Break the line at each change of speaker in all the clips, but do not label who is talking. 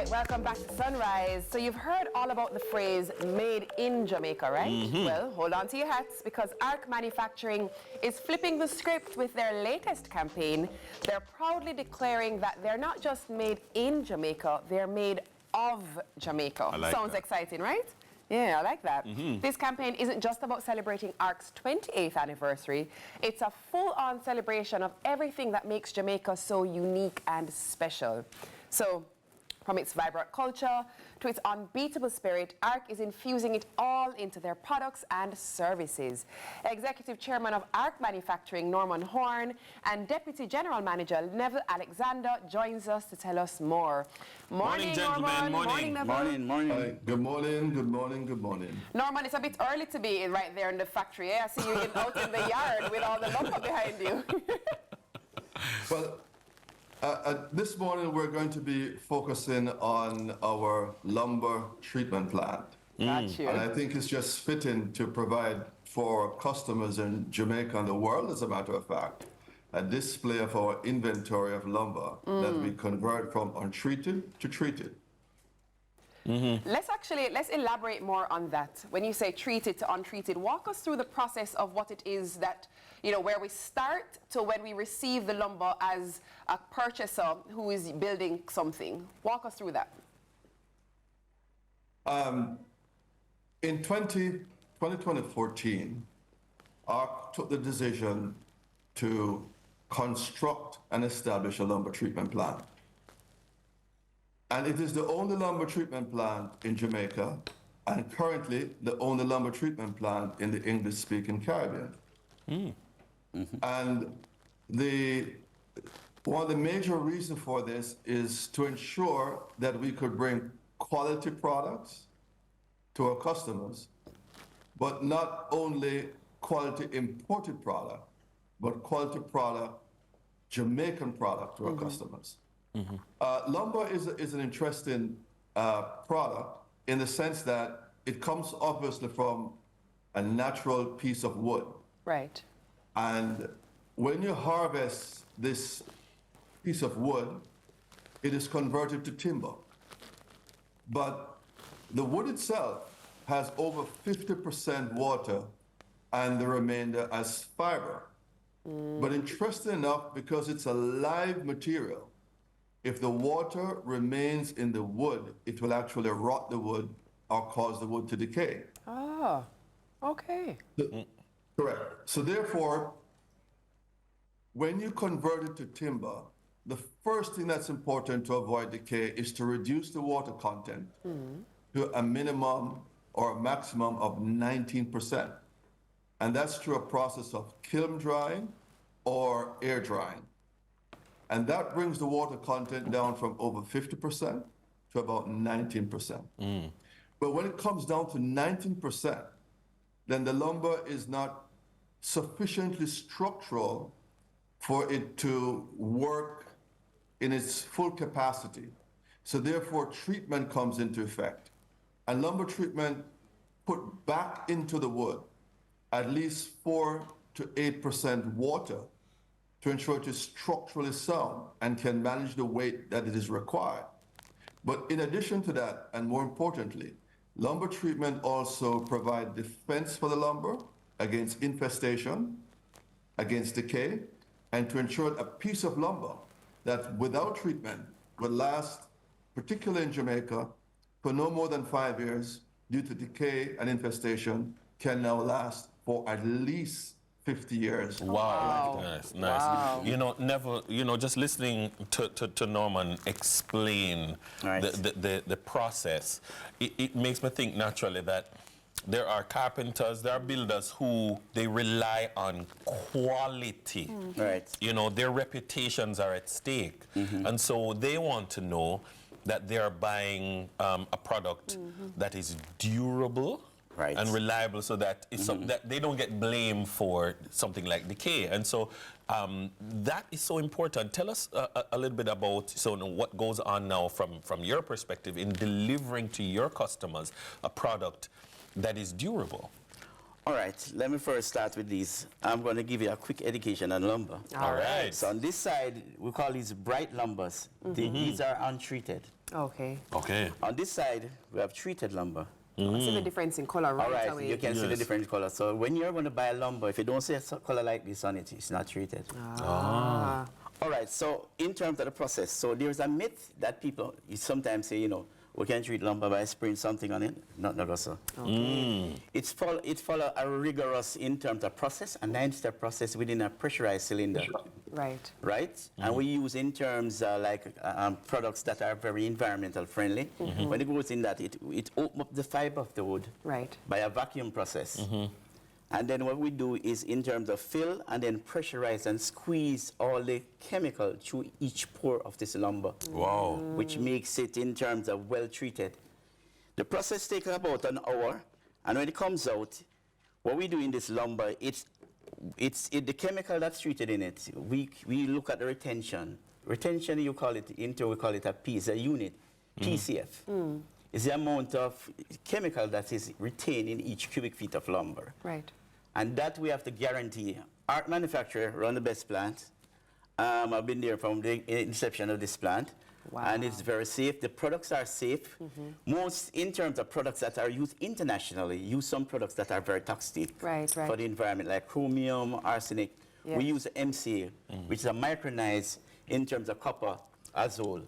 right, welcome back to Sunrise. So you've heard all about the phrase made in Jamaica, right? Well, hold on to your hats because ARC Manufacturing is flipping the script with their latest campaign. They're proudly declaring that they're not just made in Jamaica, they're made of Jamaica. Sounds exciting, right? Yeah, I like that. This campaign isn't just about celebrating ARC's 28th anniversary. It's a full-on celebration of everything that makes Jamaica so unique and special. So, from its vibrant culture to its unbeatable spirit, ARC is infusing it all into their products and services. Executive Chairman of ARC Manufacturing, Norman Horne, and Deputy General Manager Neville Alexander joins us to tell us more. Morning, Norman. Morning, Neville.
Morning.
Hi. Good morning.
Norman, it's a bit early to be right there in the factory. I see you out in the yard with all the lumber behind you.
Well, this morning we're going to be focusing on our lumber treatment plant.
Got you.
And I think it's just fitting to provide for customers in Jamaica and the world, as a matter of fact, a display of our inventory of lumber that we convert from untreated to treated.
Let's elaborate more on that. When you say treated to untreated, walk us through the process of what it is that, where we start to when we receive the lumber as a purchaser who is building something. Walk us through that.
In 2014, ARC took the decision to construct and establish a lumber treatment plant. And it is the only lumber treatment plant in Jamaica, and currently the only lumber treatment plant in the English-speaking Caribbean. And one of the major reasons for this is to ensure that we could bring quality products to our customers, but not only quality imported product, but quality product, Jamaican product to our customers. Lumber is an interesting product in the sense that it comes obviously from a natural piece of wood.
Right.
And when you harvest this piece of wood, it is converted to timber. But the wood itself has over 50% water and the remainder as fiber. But interesting enough, because it's a live material, if the water remains in the wood, it will actually rot the wood or cause the wood to decay.
Ah, okay.
Correct. So therefore, when you convert it to timber, the first thing that's important to avoid decay is to reduce the water content to a minimum or a maximum of 19%. And that's through a process of kiln drying or air drying. And that brings the water content down from over 50% to about 19%. But when it comes down to 19%, then the lumber is not sufficiently structural for it to work in its full capacity. So therefore, treatment comes into effect. And lumber treatment put back into the wood at least 4 to 8% water to ensure it is structurally sound and can manage the weight that it is required. But in addition to that, and more importantly, lumber treatment also provides defense for the lumber against infestation, against decay, and to ensure a piece of lumber that without treatment will last, particularly in Jamaica, for no more than 5 years due to decay and infestation, can now last for at least 50 years.
Wow. Nice.
Wow.
Neville, just listening to Norman explain the process, it makes me think naturally that there are carpenters, there are builders who they rely on quality.
Right.
Their reputations are at stake. And so they want to know that they are buying a product that is durable,
right,
and reliable, so that it's that they don't get blamed for something like decay. And so that is so important. Tell us a little bit about what goes on now from your perspective in delivering to your customers a product that is durable.
All right, let me first start with these. I'm going to give you a quick education on lumber.
All right.
So on this side, we call these bright lumbers. These are untreated.
Okay.
Okay.
On this side, we have treated lumber.
I see the difference in color right
All right,
away.
you can see the
Yes.
different colors. So when you're going to buy lumber, if you don't see a color like this on it, it's not treated.
Ah.
All right, so in terms of the process, so there's a myth that people sometimes say, you know, we can treat lumber by spraying something on it. Not so.
Okay.
It follow a rigorous in terms of process, a 9-step process within a pressurized cylinder.
Right.
Right? And we use in terms like products that are very environmental friendly. When it goes in that, it opens up the fiber of the wood
Right.
by a vacuum process. And then what we do is in terms of fill and then pressurize and squeeze all the chemical through each pore of this lumber.
Wow.
Which makes it in terms of well treated. The process takes about an hour, and when it comes out, what we do in this lumber, the chemical that's treated in it, we look at the retention. Retention, we call it a P, it's a unit, PCF. It's the amount of chemical that is retained in each cubic feet of lumber.
Right.
And that we have to guarantee. Our manufacturer run the best plant. I've been there from the inception of this plant.
Wow.
And it's very safe. The products are safe. Most, in terms of products that are used internationally, use some products that are very toxic
Right, right.
for the environment, like chromium, arsenic.
Yes.
We use MCA, which is a micronized in terms of copper azole,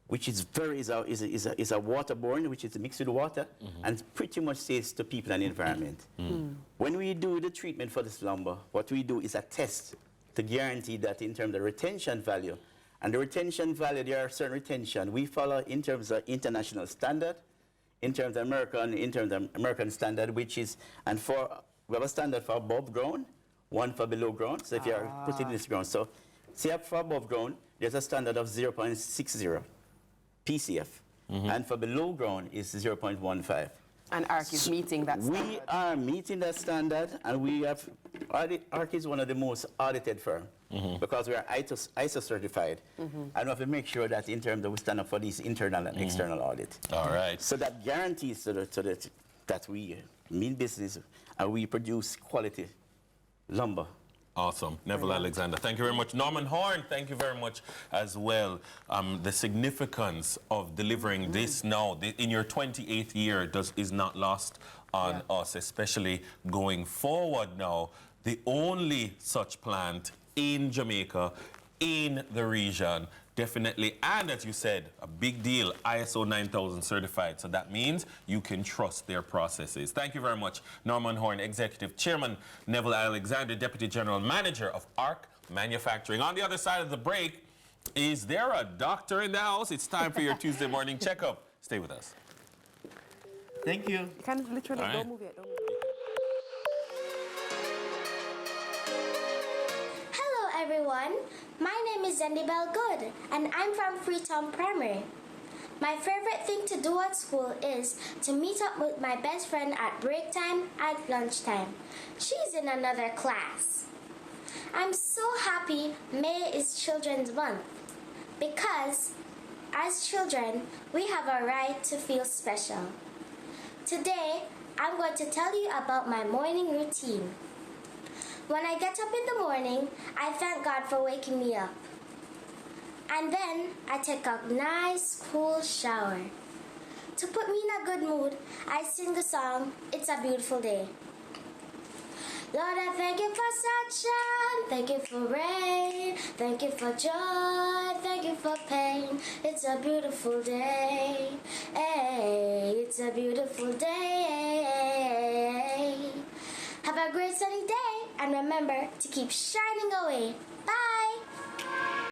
which is a waterborne, which is mixed with water, and pretty much safe to people and the environment. When we do the treatment for this lumber, what we do is a test to guarantee that in terms of retention value. And the retention value, there are certain retention. We follow in terms of international standard, in terms of American standard, which is, and we have a standard for above ground, one for below ground. So if you are putting this ground, so see up for above ground, there's a standard of 0.60 PCF, and for below ground is 0.15.
And ARC is meeting that standard.
We are meeting that standard, and we have, ARC is one of the most audited firms because we are ISO certified, and we have to make sure that in terms of we stand up for these internal and external audit.
All right.
So that guarantees that we mean business and we produce quality lumber.
Awesome. Neville Alexander, thank you very much. Norman Horne, thank you very much as well. The significance of delivering this now in your 28th year is not lost on us, especially going forward now. The only such plant in Jamaica, in the region, definitely, and as you said, a big deal, ISO 9000 certified. So that means you can trust their processes. Thank you very much, Norman Horne, Executive Chairman, Neville Alexander, Deputy General Manager of ARC Manufacturing. On the other side of the break, is there a doctor in the house? It's time for your Tuesday morning checkup. Stay with us.
Thank you.
You can literally,
All right.
don't move yet, don't move yet.
Hello everyone, my name is Neville Good and I'm from Freetown Primary. My favorite thing to do at school is to meet up with my best friend at break time at lunchtime. She's in another class. I'm so happy May is Children's Month because as children we have a right to feel special. Today I'm going to tell you about my morning routine. When I get up in the morning, I thank God for waking me up. And then I take a nice cool shower. To put me in a good mood, I sing the song, It's a Beautiful Day. Lord, I thank you for sunshine, thank you for rain, thank you for joy, thank you for pain. It's a beautiful day, hey, it's a beautiful day. Have a great sunny day, and remember to keep shining away. Bye!